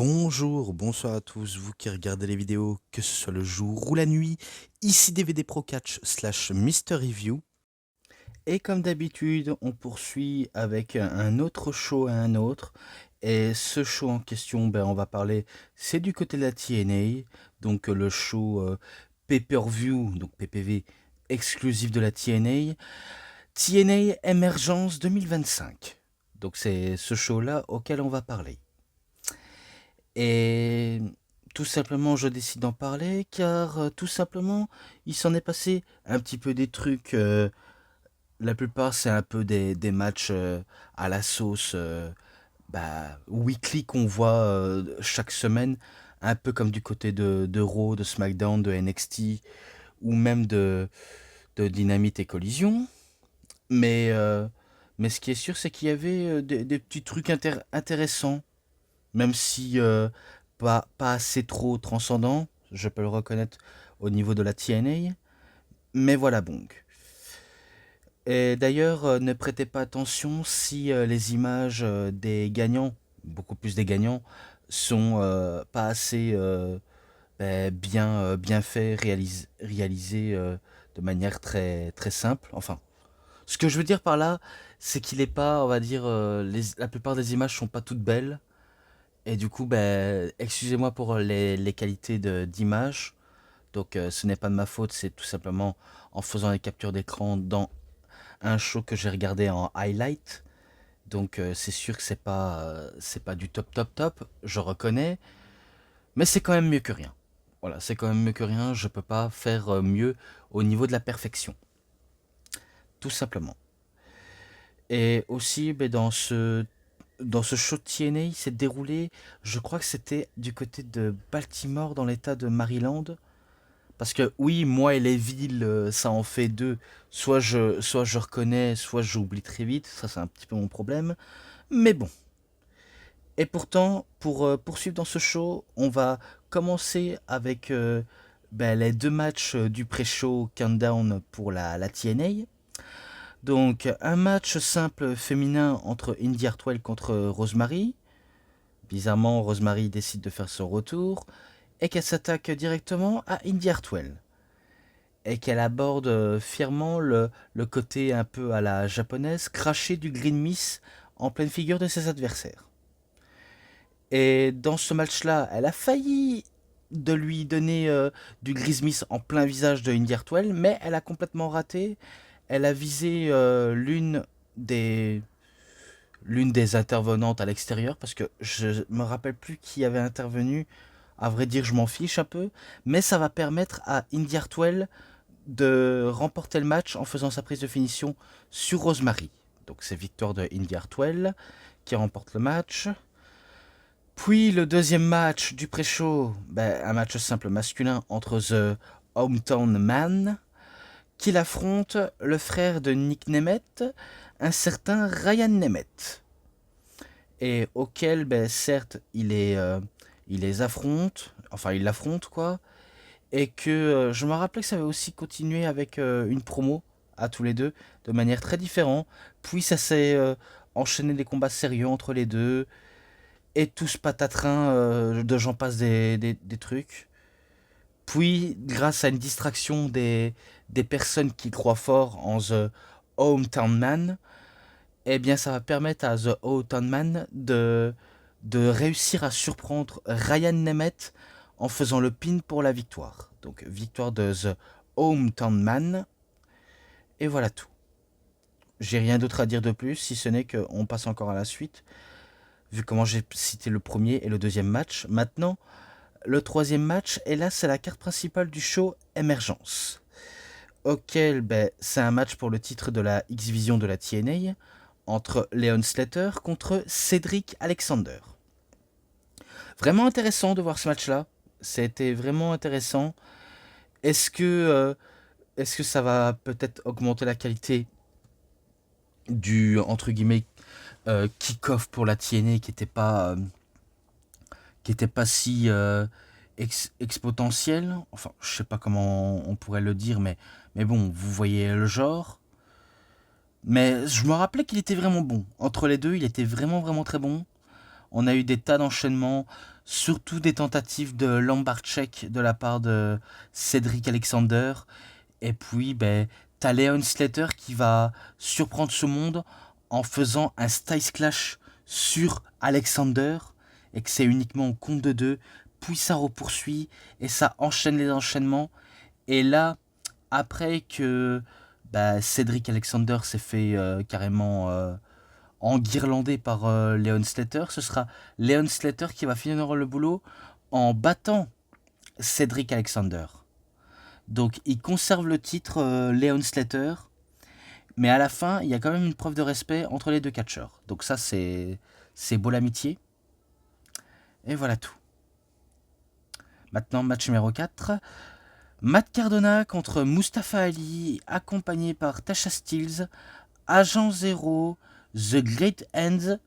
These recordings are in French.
Bonjour, bonsoir à tous, vous qui regardez les vidéos, que ce soit le jour ou la nuit, ici DVD Pro Catch slash Mister Review. Et comme d'habitude, on poursuit avec un autre show à un autre. Et ce show en question, on va parler, c'est du côté de la TNA, donc le show pay-per-view, donc PPV exclusif de la TNA, TNA Emergence 2025. Donc c'est ce show-là auquel on va parler. Et tout simplement, je décide d'en parler car tout simplement, il s'en est passé un petit peu des trucs. La plupart, c'est un peu des matchs à la sauce weekly qu'on voit chaque semaine, un peu comme du côté de Raw, de SmackDown, de NXT ou même de Dynamite et Collision. Mais, euh, mais ce qui est sûr, c'est qu'il y avait des petits trucs intéressants, même si pas assez trop transcendant, je peux le reconnaître au niveau de la TNA, mais voilà bon. Et d'ailleurs, ne prêtez pas attention si les images des gagnants, beaucoup plus des gagnants, sont pas assez bien faits, réalisés de manière très, très simple. Enfin, ce que je veux dire par là, c'est qu'il est pas, on va dire, la plupart des images sont pas toutes belles. Et du coup, excusez-moi pour les qualités d'image. Donc, ce n'est pas de ma faute, c'est tout simplement en faisant les captures d'écran dans un show que j'ai regardé en highlight. Donc, c'est sûr que c'est pas du top top top, je reconnais, mais c'est quand même mieux que rien. Voilà, c'est quand même mieux que rien, je peux pas faire mieux au niveau de la perfection. Tout simplement. Et aussi, dans ce show de TNA, il s'est déroulé, je crois que c'était du côté de Baltimore, dans l'état de Maryland. Parce que oui, moi et les villes, ça en fait deux. Soit je reconnais, soit j'oublie très vite. Ça, c'est un petit peu mon problème. Mais bon. Et pourtant, pour poursuivre dans ce show, on va commencer avec les deux matchs du pré-show Countdown pour la TNA. Donc, un match simple féminin entre Indy Hartwell contre Rosemary. Bizarrement, Rosemary décide de faire son retour et qu'elle s'attaque directement à Indy Hartwell. Et qu'elle aborde fièrement le côté un peu à la japonaise, cracher du Green Miss en pleine figure de ses adversaires. Et dans ce match-là, elle a failli de lui donner du Green Miss en plein visage de Indy Hartwell, mais elle a complètement raté. Elle a visé des l'une des intervenantes à l'extérieur, parce que je me rappelle plus qui avait intervenu. À vrai dire, je m'en fiche un peu, mais ça va permettre à Indy Hartwell de remporter le match en faisant sa prise de finition sur Rosemary. Donc c'est victoire de Indy Hartwell qui remporte le match. Puis le deuxième match du pré-show, un match simple masculin entre The Hometown Man, qui affronte le frère de Nick Nemeth, un certain Ryan Nemeth. Et auquel, certes, il les affronte, enfin il l'affronte quoi, et que je me rappelais que ça avait aussi continué avec une promo à tous les deux, de manière très différente. Puis ça s'est enchaîné des combats sérieux entre les deux, et tout ce patatrin de j'en passe des trucs. Puis, grâce à une distraction des personnes qui croient fort en The Hometown Man, eh bien ça va permettre à The Hometown Man de réussir à surprendre Ryan Nemeth en faisant le pin pour la victoire. Donc victoire de The Hometown Man. Et voilà tout. J'ai rien d'autre à dire de plus, si ce n'est qu'on passe encore à la suite, vu comment j'ai cité le premier et le deuxième match. Maintenant, le troisième match, et là c'est la carte principale du show Emergence. Auquel, c'est un match pour le titre de la X-Vision de la TNA, entre Leon Slater contre Cedric Alexander. Vraiment intéressant de voir ce match-là. C'était vraiment intéressant. Est-ce que, euh, est-ce que ça va peut-être augmenter la qualité du, entre guillemets, kick-off pour la TNA qui était pas si exponentiel. Enfin, je sais pas comment on pourrait le dire, mais bon, vous voyez le genre. Mais je me rappelais qu'il était vraiment bon. Entre les deux, il était vraiment, vraiment très bon. On a eu des tas d'enchaînements, surtout des tentatives de lambar check de la part de Cédric Alexander. Et puis, t'as Leon Slater qui va surprendre ce monde en faisant un Styles Clash sur Alexander. Et que c'est uniquement au compte de deux. Puis ça repoursuit et ça enchaîne les enchaînements. Et là, après que Cédric Alexander s'est fait carrément enguirlandé par Leon Slater, ce sera Leon Slater qui va finir le boulot en battant Cédric Alexander. Donc il conserve le titre Leon Slater, mais à la fin, il y a quand même une preuve de respect entre les deux catcheurs. Donc ça, c'est beau l'amitié. Et voilà tout. Maintenant, match numéro 4. Matt Cardona contre Mustafa Ali, accompagné par Tasha Steelz, Agent Zero, The Great Hands,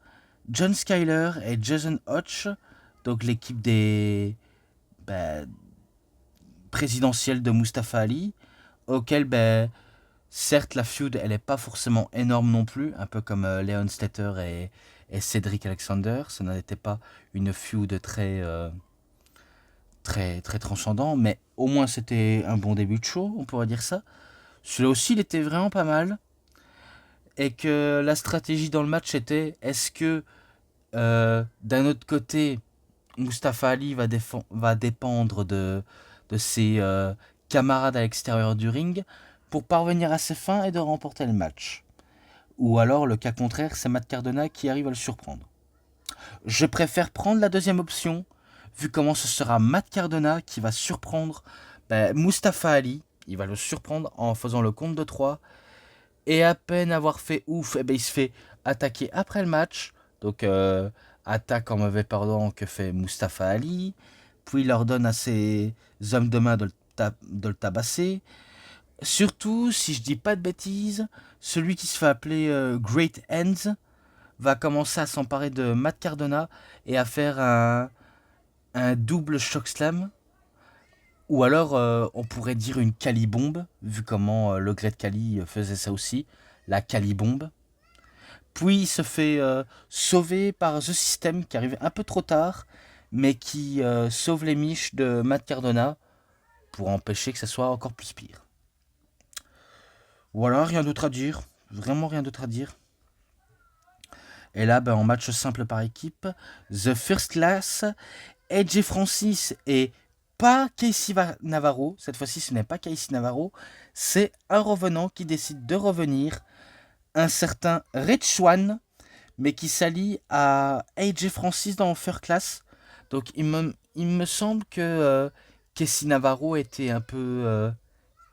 John Skyler et Jason Hodge, donc l'équipe des présidentielles de Mustafa Ali, auquel certes la feud elle est pas forcément énorme non plus, un peu comme Leon Slater et Cédric Alexander, ça n'était pas une feud très transcendant, mais au moins c'était un bon début de show, on pourrait dire ça. Celui-là aussi il était vraiment pas mal. Et que la stratégie dans le match était, est-ce que d'un autre côté, Mustafa Ali va dépendre de ses camarades à l'extérieur du ring pour parvenir à ses fins et de remporter le match. Ou alors, le cas contraire, c'est Matt Cardona qui arrive à le surprendre. Je préfère prendre la deuxième option, vu comment ce sera Matt Cardona qui va surprendre Mustafa Ali. Il va le surprendre en faisant le compte de 3. Et à peine avoir fait ouf, il se fait attaquer après le match. Donc, attaque en mauvais perdant que fait Mustafa Ali. Puis il ordonne à ses hommes de main de le tabasser. Surtout, si je dis pas de bêtises, celui qui se fait appeler Great Hands va commencer à s'emparer de Matt Cardona et à faire un double choc slam. Ou alors, on pourrait dire une Cali bombe, vu comment le Great Cali faisait ça aussi, la Cali bombe. Puis il se fait sauver par The System qui arrive un peu trop tard, mais qui sauve les miches de Matt Cardona pour empêcher que ça soit encore plus pire. Voilà, rien d'autre à dire, vraiment rien d'autre à dire. Et là, en match simple par équipe, The First Class, AJ Francis et pas Casey Navarro, cette fois-ci ce n'est pas Casey Navarro, c'est un revenant qui décide de revenir, un certain Rich Swann, mais qui s'allie à AJ Francis dans First Class. Donc il me semble que Casey Navarro était un peu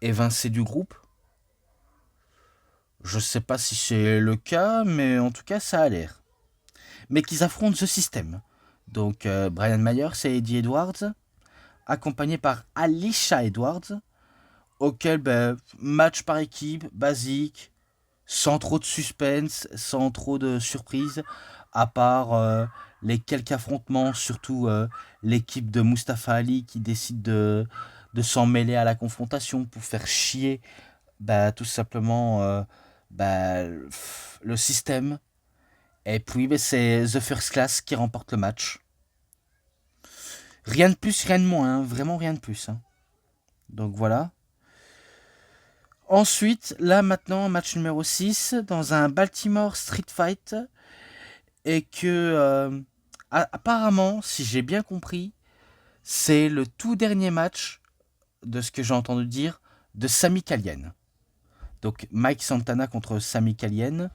évincé du groupe. Je sais pas si c'est le cas, mais en tout cas ça a l'air. Mais qu'ils affrontent ce système. Donc Brian Myers et Eddie Edwards, accompagné par Alicia Edwards, auquel match par équipe, basique, sans trop de suspense, sans trop de surprise, à part les quelques affrontements, surtout l'équipe de Mustafa Ali qui décide de s'en mêler à la confrontation pour faire chier tout simplement le système. Et puis c'est The First Class qui remporte le match. Rien de plus, rien de moins, hein, vraiment rien de plus. Hein. Donc voilà. Ensuite, là maintenant, match numéro 6, dans un Baltimore Street Fight. Et que, apparemment, si j'ai bien compris, c'est le tout dernier match, de ce que j'ai entendu dire, de Sami Callihan. Donc Mike Santana contre Sami Callihan.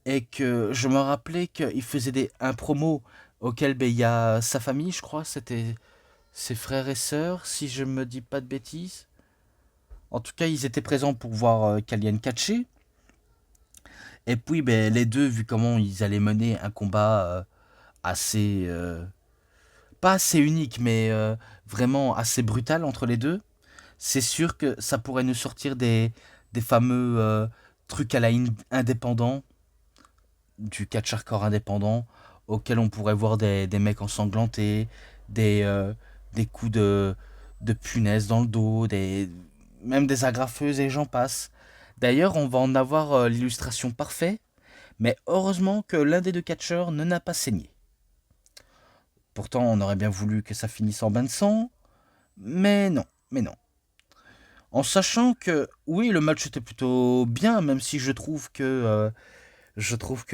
Et que je me rappelais qu'il faisait un promo auquel il y a sa famille, je crois, c'était ses frères et sœurs, si je me dis pas de bêtises. En tout cas, ils étaient présents pour voir Callihan catcher. Et puis, les deux, vu comment ils allaient mener un combat assez... pas assez unique, mais vraiment assez brutal entre les deux, c'est sûr que ça pourrait nous sortir des fameux trucs à la indépendant, du catch hardcore indépendant, auquel on pourrait voir des mecs ensanglantés, des coups de punaise dans le dos, même des agrafeuses et j'en passe. D'ailleurs, on va en avoir l'illustration parfaite, mais heureusement que l'un des deux catcheurs ne n'a pas saigné. Pourtant, on aurait bien voulu que ça finisse en bain de sang, mais non, mais non. En sachant que, oui, le match était plutôt bien, même si je trouve que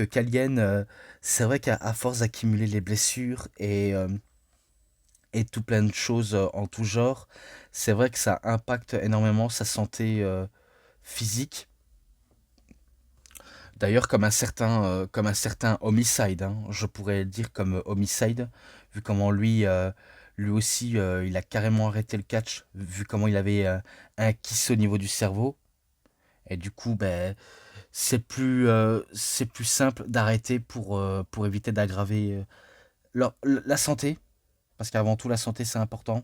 Kalien, c'est vrai qu'à à force d'accumuler les blessures et tout plein de choses en tout genre, c'est vrai que ça impacte énormément sa santé physique. D'ailleurs, comme un certain Homicide, hein, je pourrais dire comme Homicide, vu comment lui aussi, il a carrément arrêté le catch, vu comment il avait un kiss au niveau du cerveau. Et du coup, ben, c'est plus simple d'arrêter pour éviter d'aggraver la santé, parce qu'avant tout, la santé, c'est important.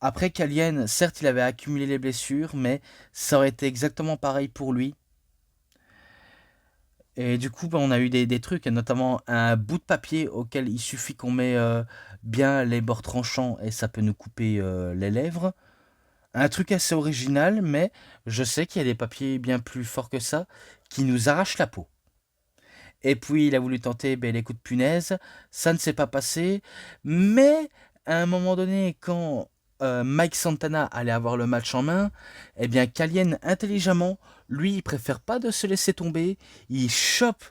Après, Kalien, certes, il avait accumulé les blessures, mais ça aurait été exactement pareil pour lui. Et du coup, bah, on a eu des trucs, notamment un bout de papier auquel il suffit qu'on met bien les bords tranchants et ça peut nous couper les lèvres. Un truc assez original, mais je sais qu'il y a des papiers bien plus forts que ça qui nous arrachent la peau. Et puis il a voulu tenter ben, les coups de punaise, ça ne s'est pas passé, mais à un moment donné, quand Mike Santana allait avoir le match en main, eh bien Kalien intelligemment, lui, il préfère pas de se laisser tomber, il chope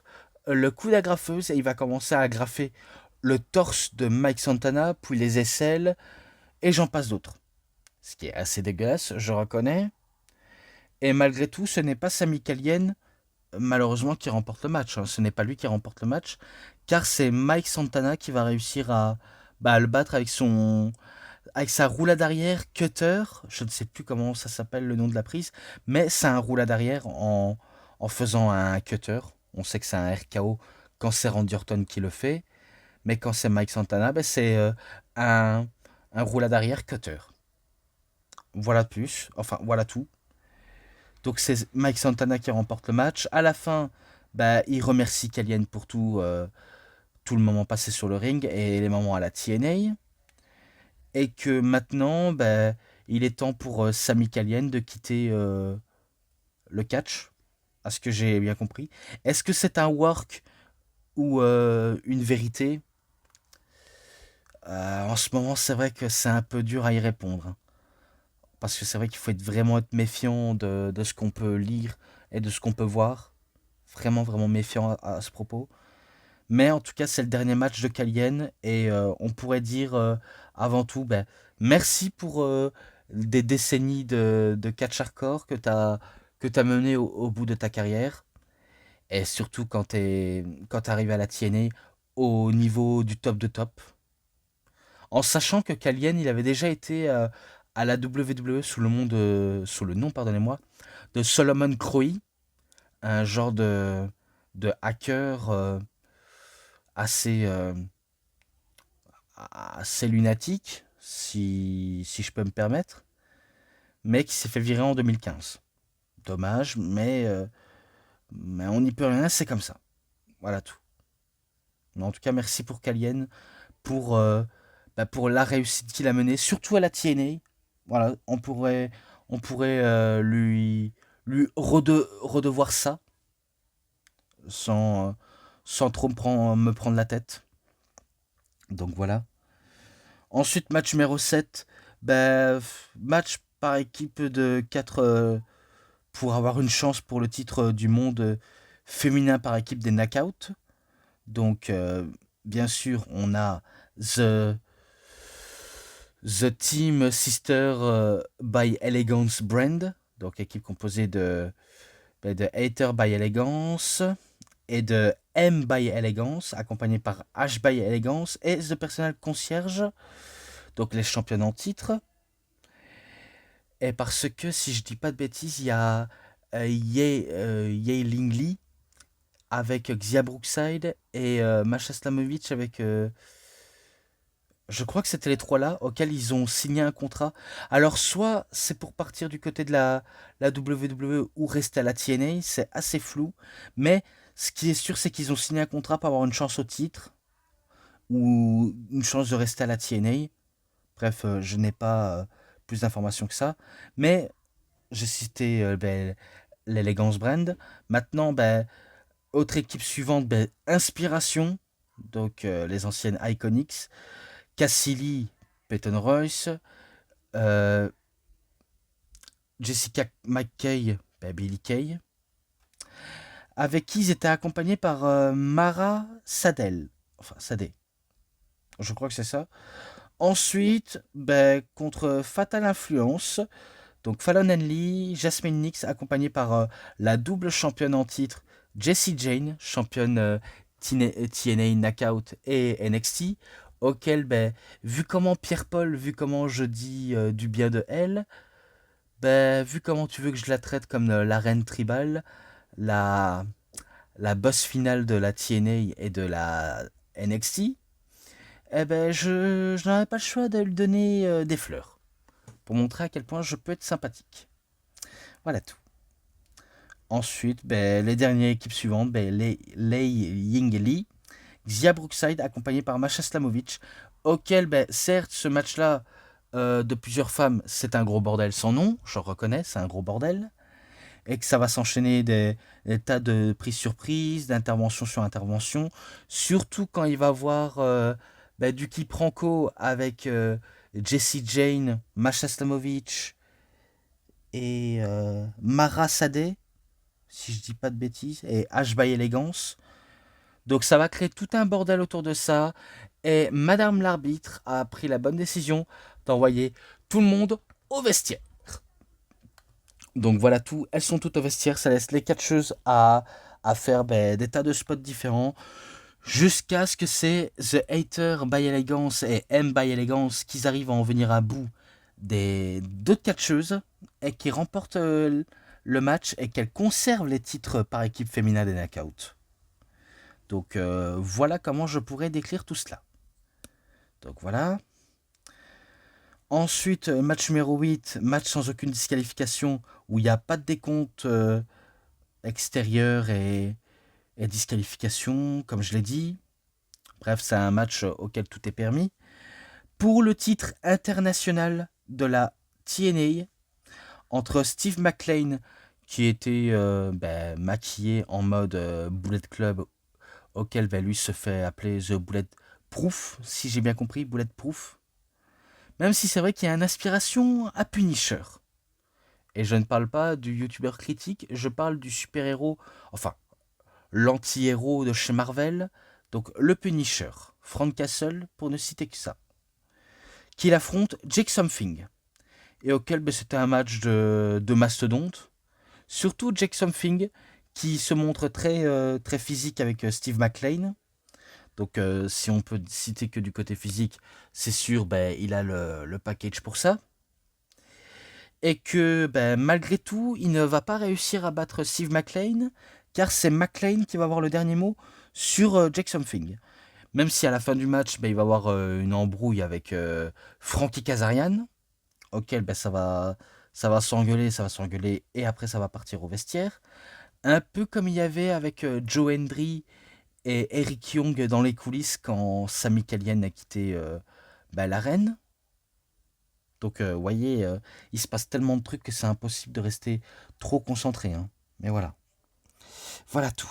le coup d'agrafeuse et il va commencer à agrafer le torse de Mike Santana, puis les aisselles, et j'en passe d'autres. Ce qui est assez dégueulasse, je reconnais. Et malgré tout, ce n'est pas Sami Callihan malheureusement qui remporte le match, hein. Ce n'est pas lui qui remporte le match, car c'est Mike Santana qui va réussir à le battre avec sa roulade arrière cutter. Je ne sais plus comment ça s'appelle le nom de la prise, mais c'est un roulade arrière en faisant un cutter. On sait que c'est un RKO quand c'est Randy Orton qui le fait, mais quand c'est Mike Santana, ben c'est un, un roulade arrière cutter. Voilà plus, enfin voilà tout. Donc c'est Mike Santana qui remporte le match. À la fin, bah, il remercie Kalien pour tout le moment passé sur le ring et les moments à la TNA. Et que maintenant, bah, il est temps pour Sami Callihan de quitter le catch, à ce que j'ai bien compris. Est-ce que c'est un work ou une vérité? En ce moment, c'est vrai que c'est un peu dur à y répondre, hein. Parce que c'est vrai qu'il faut vraiment être méfiant de ce qu'on peut lire et de ce qu'on peut voir. Vraiment, vraiment méfiant à ce propos. Mais en tout cas, c'est le dernier match de Kalien et on pourrait dire avant tout, ben, merci pour des décennies de catch hardcore que t'as mené au bout de ta carrière. Et surtout quand t'arrives à la TNA au niveau du top de top. En sachant que Kalien, il avait déjà été à la WWE sous le nom, pardonnez-moi, de Solomon Crowe, un genre de hacker assez, assez lunatique, si je peux me permettre, mais qui s'est fait virer en 2015. Dommage, mais on n'y peut rien, c'est comme ça. Voilà tout. Mais en tout cas, merci pour Kalien, pour, pour la réussite qu'il a menée, surtout à la TNA. Voilà, on pourrait redevoir ça, sans, sans trop me prendre la tête. Donc voilà. Ensuite, match numéro 7, bah, match par équipe de 4 pour avoir une chance pour le titre du monde féminin par équipe des knockouts. Donc, bien sûr, on a The, The Team Sister by Elegance Brand, donc équipe composée de Hater by Elegance et de M by Elegance, accompagné par H by Elegance et The Personal Concierge, donc les championnes en titre. Et parce que, si je dis pas de bêtises, il y a Ye Ling Lee avec Xia Brookside et Masha Slamovich avec. Je crois que c'était les trois là auxquels ils ont signé un contrat. Alors, soit c'est pour partir du côté de la WWE ou rester à la TNA, c'est assez flou. Mais ce qui est sûr, c'est qu'ils ont signé un contrat pour avoir une chance au titre ou une chance de rester à la TNA. Bref, je n'ai pas plus d'informations que ça. Mais j'ai cité ben, l'Elegance Brand. Maintenant, ben, autre équipe suivante, ben, Inspiration. donc les anciennes Iconics, Cassidy, Peyton Royce, euh, Jessica McKay, Billy Kay, avec qui ils étaient accompagnés par Mara Sadel. Enfin, Sadeh. Je crois que c'est ça. Ensuite, contre Fatal Influence, donc Fallon Henley, Jasmine Nix, accompagnée par la double championne en titre, Jessie Jane, championne TNA Knockout et NXT, auquel, vu comment Pierre-Paul, vu comment je dis du bien de elle, vu comment tu veux que je la traite comme la reine tribale, la, la boss finale de la TNA et de la NXT, je n'avais pas le choix de lui donner des fleurs, pour montrer à quel point je peux être sympathique. Voilà tout. Ensuite, les dernières équipes suivantes, Lei Ying Lee, Xia Brookside, accompagné par Masha Slamovich, auquel, certes, ce match-là de plusieurs femmes, c'est un gros bordel sans nom, je reconnais, c'est un gros bordel, et que ça va s'enchaîner des tas de prises sur prises, d'intervention sur intervention, surtout quand il va voir du quiproquo avec Jessie Jane, Masha Slamovich et Mara Sadeh, si je dis pas de bêtises, et H by Elegance. Donc ça va créer tout un bordel autour de ça. Et Madame l'arbitre a pris la bonne décision d'envoyer tout le monde au vestiaire. Donc voilà tout, elles sont toutes au vestiaire, ça laisse les catcheuses à faire des tas de spots différents. Jusqu'à ce que c'est The Hater by Elegance et M by Elegance qu'ils arrivent à en venir à bout des d'autres catcheuses et qui remportent le match et qu'elles conservent les titres par équipe féminin des knockouts. Donc voilà comment je pourrais décrire tout cela. Donc voilà. Ensuite, match numéro 8, match sans aucune disqualification, où il n'y a pas de décompte extérieur et disqualification, comme je l'ai dit. Bref, c'est un match auquel tout est permis. Pour le titre international de la TNA, entre Steve McLean, qui était maquillé en mode Bullet Club, auquel lui se fait appeler The Bullet Proof, si j'ai bien compris, Bullet Proof. Même si c'est vrai qu'il y a une inspiration à Punisher. Et je ne parle pas du youtubeur critique, je parle du super-héros, enfin, l'anti-héros de chez Marvel, donc le Punisher, Frank Castle, pour ne citer que ça, qu'il affronte Jake Something, et auquel c'était un match de mastodonte, surtout Jake Something, qui se montre très physique avec Steve McLean. Donc si on peut citer que du côté physique, c'est sûr, il a le package pour ça. Et que malgré tout, il ne va pas réussir à battre Steve McLean, car c'est McLean qui va avoir le dernier mot sur Jake Something. Même si à la fin du match, il va avoir une embrouille avec Frankie Kazarian, auquel ça va s'engueuler, et après ça va partir au vestiaire. Un peu comme il y avait avec Joe Hendry et Eric Young dans les coulisses quand Sami Callihan a quitté l'arène. Donc, vous voyez, il se passe tellement de trucs que c'est impossible de rester trop concentré. Hein. Mais voilà. Voilà tout.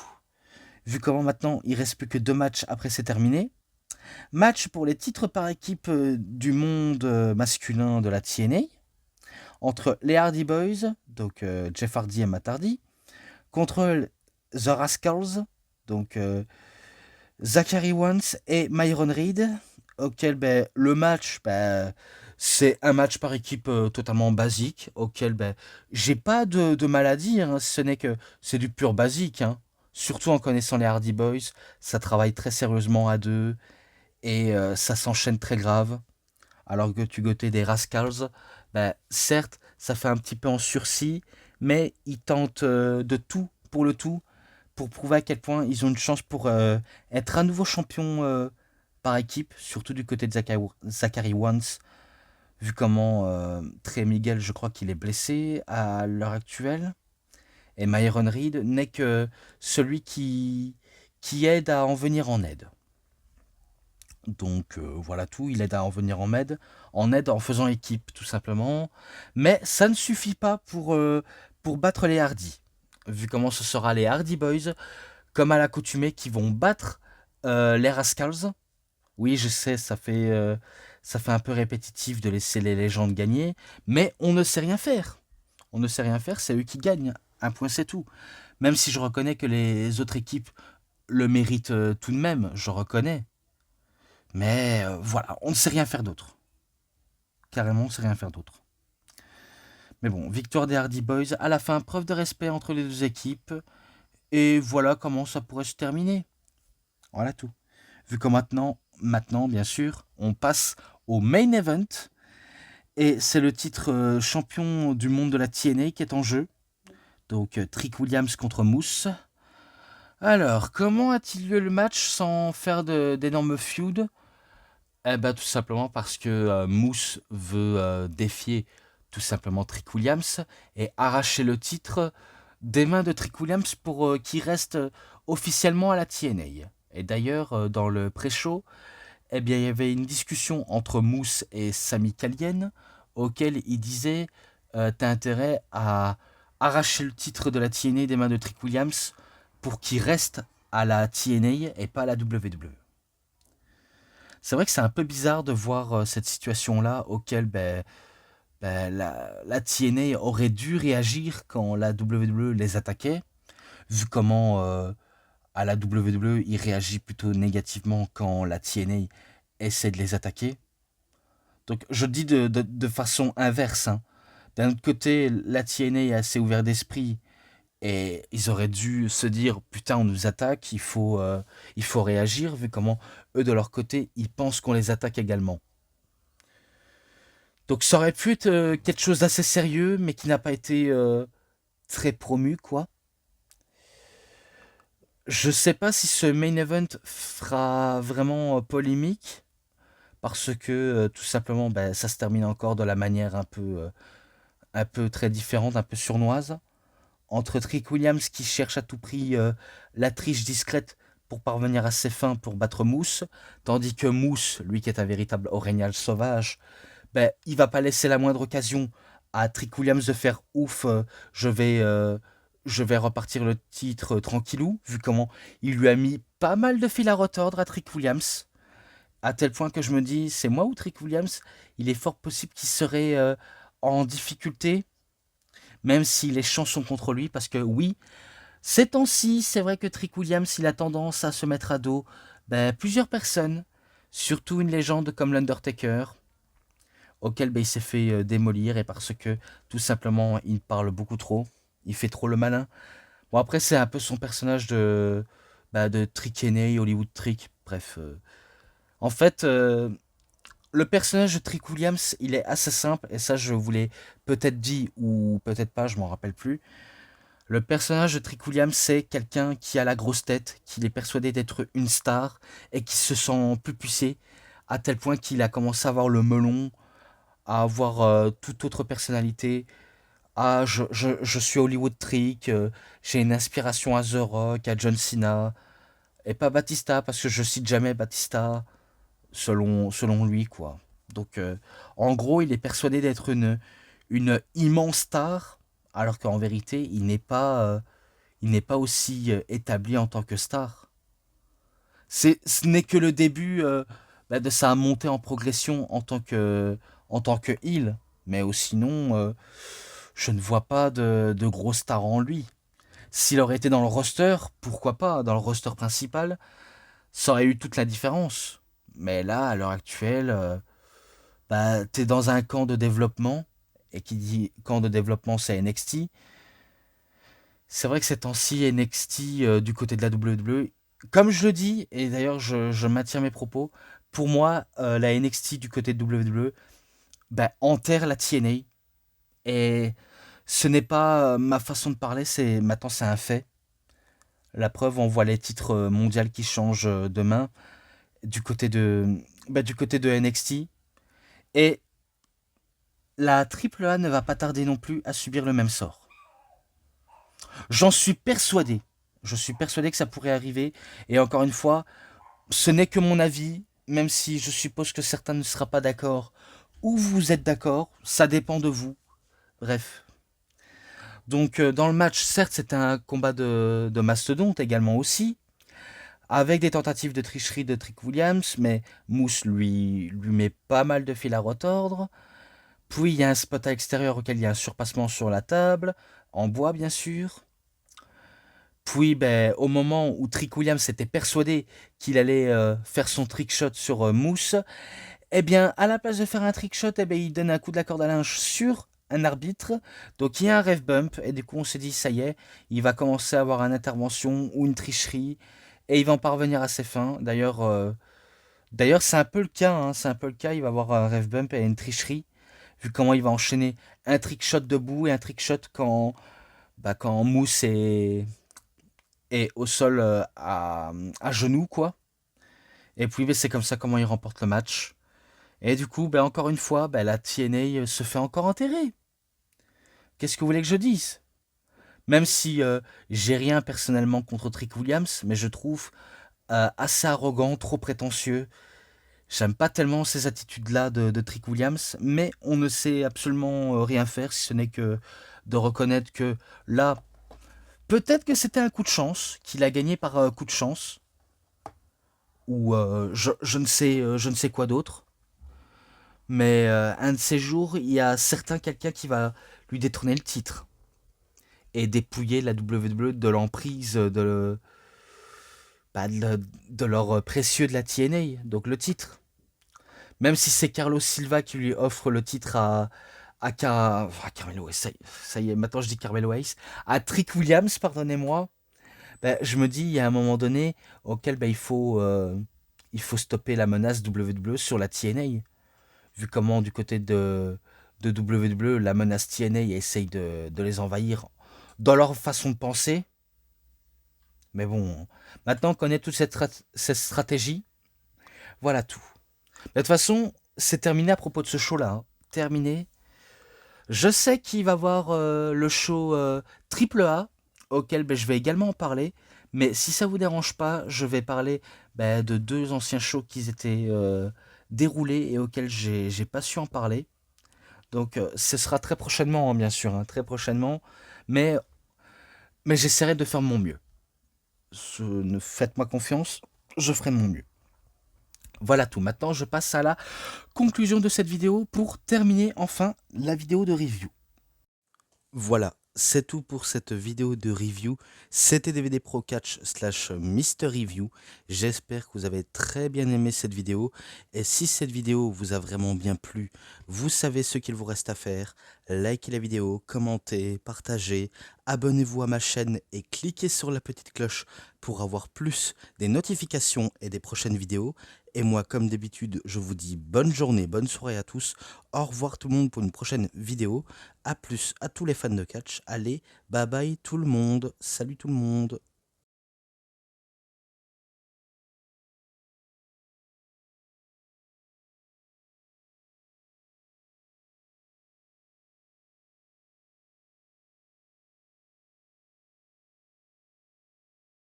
Vu comment maintenant il reste plus que 2 matchs après c'est terminé. Match pour les titres par équipe du monde masculin de la TNA. Entre les Hardy Boys, donc Jeff Hardy et Matt Hardy, contre The Rascals, donc Zachary Wentz et Myron Reed, auquel le match, c'est un match par équipe totalement basique, auquel j'ai pas de maladie, hein, ce n'est que c'est du pur basique. Hein. Surtout en connaissant les Hardy Boys, ça travaille très sérieusement à deux et ça s'enchaîne très grave. Alors que du côté des Rascals, certes, ça fait un petit peu en sursis, mais ils tentent de tout pour le tout, pour prouver à quel point ils ont une chance pour être un nouveau champion par équipe, surtout du côté de Zachary Wentz, vu comment Trey Miguel, je crois qu'il est blessé à l'heure actuelle. Et Myron Reed n'est que celui qui aide à en venir en aide. Donc voilà tout, il aide à en venir en aide en faisant équipe tout simplement. Mais ça ne suffit pas pour battre les Hardy. Vu comment ce sera les Hardy Boys, comme à l'accoutumée, qui vont battre Les Rascals. Oui, je sais, ça fait un peu répétitif de laisser les légendes gagner, mais on ne sait rien faire. On ne sait rien faire, c'est eux qui gagnent. Un point, c'est tout. Même si je reconnais que les autres équipes le méritent tout de même, je reconnais. Mais voilà, on ne sait rien faire d'autre. Carrément, on ne sait rien faire d'autre. Mais bon, victoire des Hardy Boys. À la fin, preuve de respect entre les deux équipes. Et voilà comment ça pourrait se terminer. Voilà tout. Vu que maintenant, bien sûr, on passe au main event. Et c'est le titre champion du monde de la TNA qui est en jeu. Donc Trick Williams contre Moose. Alors, comment a-t-il lieu le match sans faire d'énormes feuds? Eh ben, tout simplement parce que Moose veut défier tout simplement Trick Williams et arracher le titre des mains de Trick Williams pour qu'il reste officiellement à la TNA. Et d'ailleurs, dans le pré-show, eh bien, il y avait une discussion entre Moose et Sami Callihan auquel il disait t'as intérêt à arracher le titre de la TNA des mains de Trick Williams pour qu'il reste à la TNA et pas à la WWE. C'est vrai que c'est un peu bizarre de voir cette situation-là auquel la TNA aurait dû réagir quand la WWE les attaquait, vu comment à la WWE il réagit plutôt négativement quand la TNA essaie de les attaquer. Donc je dis de façon inverse. Hein. D'un autre côté, la TNA est assez ouverte d'esprit et ils auraient dû se dire putain on nous attaque, il faut réagir vu comment eux de leur côté ils pensent qu'on les attaque également. Donc ça aurait pu être quelque chose d'assez sérieux mais qui n'a pas été très promu quoi. Je sais pas si ce main event fera vraiment polémique parce que tout simplement ça se termine encore de la manière un peu très différente, un peu sournoise. Entre Trick Williams qui cherche à tout prix la triche discrète pour parvenir à ses fins pour battre Moose, tandis que Moose, lui qui est un véritable orignal sauvage, il va pas laisser la moindre occasion à Trick Williams de faire ouf, je vais repartir le titre tranquillou, vu comment il lui a mis pas mal de fil à retordre à Trick Williams, à tel point que je me dis, c'est moi ou Trick Williams, il est fort possible qu'il serait en difficulté, même si les chances sont contre lui, parce que oui, ces temps-ci, c'est vrai que Trick Williams, il a tendance à se mettre à dos plusieurs personnes, surtout une légende comme l'Undertaker, auquel il s'est fait démolir et parce que tout simplement il parle beaucoup trop, il fait trop le malin. Bon après c'est un peu son personnage de Trick Henry, Hollywood Trick, bref. En fait, le personnage de Trick Williams, il est assez simple et ça je vous l'ai peut-être dit ou peut-être pas, je m'en rappelle plus. Le personnage de Trick Williams, c'est quelqu'un qui a la grosse tête, qui est persuadé d'être une star et qui se sent pupusé à tel point qu'il a commencé à avoir le melon, à avoir toute autre personnalité. Ah, je suis Hollywood Trick, j'ai une inspiration à The Rock, à John Cena, et pas Batista, parce que je cite jamais Batista, selon lui, quoi. Donc, en gros, il est persuadé d'être une immense star, alors qu'en vérité, il n'est pas aussi établi en tant que star. Ce n'est que le début de sa montée en progression en tant que heel. Mais sinon, je ne vois pas de gros stars en lui. S'il aurait été dans le roster, pourquoi pas, dans le roster principal, ça aurait eu toute la différence. Mais là, à l'heure actuelle, t'es dans un camp de développement, et qui dit camp de développement, c'est NXT. C'est vrai que ces temps-ci, NXT, du côté de la WWE, comme je le dis, et d'ailleurs je maintiens mes propos, pour moi, la NXT du côté de WWE, enterre la TNA. Et ce n'est pas ma façon de parler, maintenant c'est un fait. La preuve, on voit les titres mondiaux qui changent de main du côté de NXT. Et la AAA ne va pas tarder non plus à subir le même sort. J'en suis persuadé. Je suis persuadé que ça pourrait arriver. Et encore une fois, ce n'est que mon avis, même si je suppose que certains ne seront pas d'accord. Ou vous êtes d'accord, ça dépend de vous. Bref. Donc dans le match, certes, c'était un combat de mastodonte également aussi. avec des tentatives de tricherie de Trick Williams, mais Moose lui met pas mal de fil à retordre. Puis il y a un spot à l'extérieur auquel il y a un surpassement sur la table, en bois bien sûr. Puis ben, au moment où Trick Williams était persuadé qu'il allait faire son trick shot sur Moose, eh bien à la place de faire un trick shot, eh bien, il donne un coup de la corde à linge sur un arbitre. Donc il y a un ref bump et du coup on s'est dit ça y est, il va commencer à avoir une intervention ou une tricherie et il va en parvenir à ses fins. D'ailleurs c'est un peu le cas, hein, c'est un peu le cas, il va avoir un ref bump et une tricherie vu comment il va enchaîner un trick shot debout et un trick shot quand Mousse est au sol à genoux, quoi. Et puis ben, c'est comme ça comment il remporte le match. Et du coup, ben, encore une fois, ben, la TNA se fait encore enterrer. Qu'est-ce que vous voulez que je dise? Même si j'ai rien personnellement contre Trick Williams, mais je trouve assez arrogant, trop prétentieux. J'aime pas tellement ces attitudes-là de Trick Williams, mais on ne sait absolument rien faire si ce n'est que de reconnaître que là, peut-être que c'était un coup de chance, qu'il a gagné par coup de chance, ou je ne sais quoi d'autre. Mais un de ces jours, il y a certain quelqu'un qui va lui détrôner le titre et dépouiller la WWE de l'emprise de leur précieux de la TNA, donc le titre. Même si c'est Carlos Silva qui lui offre le titre Carmelo Hayes, ça y est, maintenant je dis Carmelo Hayes, à Trick Williams, pardonnez-moi, ben, je me dis, il y a un moment donné auquel ben, il faut stopper la menace WWE sur la TNA. Vu comment du côté de WWE, la menace TNA essaye de les envahir dans leur façon de penser. Mais bon, maintenant on connaît toute cette stratégie, voilà tout. De toute façon, c'est terminé à propos de ce show-là. Hein. Terminé. Je sais qu'il va y avoir le show Triple A, auquel ben, je vais également en parler. Mais si ça vous dérange pas, je vais parler ben, de deux anciens shows qui étaient déroulés et auxquels j'ai pas su en parler. Donc ce sera très prochainement, hein, bien sûr, hein, très prochainement. Mais, mais j'essaierai de faire mon mieux. Faites-moi confiance, je ferai mon mieux. Voilà tout. Maintenant, je passe à la conclusion de cette vidéo pour terminer enfin la vidéo de review. Voilà, c'est tout pour cette vidéo de review. C'était DVD Pro Catch / Mister Review. J'espère que vous avez très bien aimé cette vidéo. Et si cette vidéo vous a vraiment bien plu, vous savez ce qu'il vous reste à faire. Likez la vidéo, commentez, partagez, abonnez-vous à ma chaîne et cliquez sur la petite cloche pour avoir plus des notifications et des prochaines vidéos. Et moi, comme d'habitude, je vous dis bonne journée, bonne soirée à tous. Au revoir tout le monde pour une prochaine vidéo. A plus à tous les fans de catch. Allez, bye bye tout le monde. Salut tout le monde.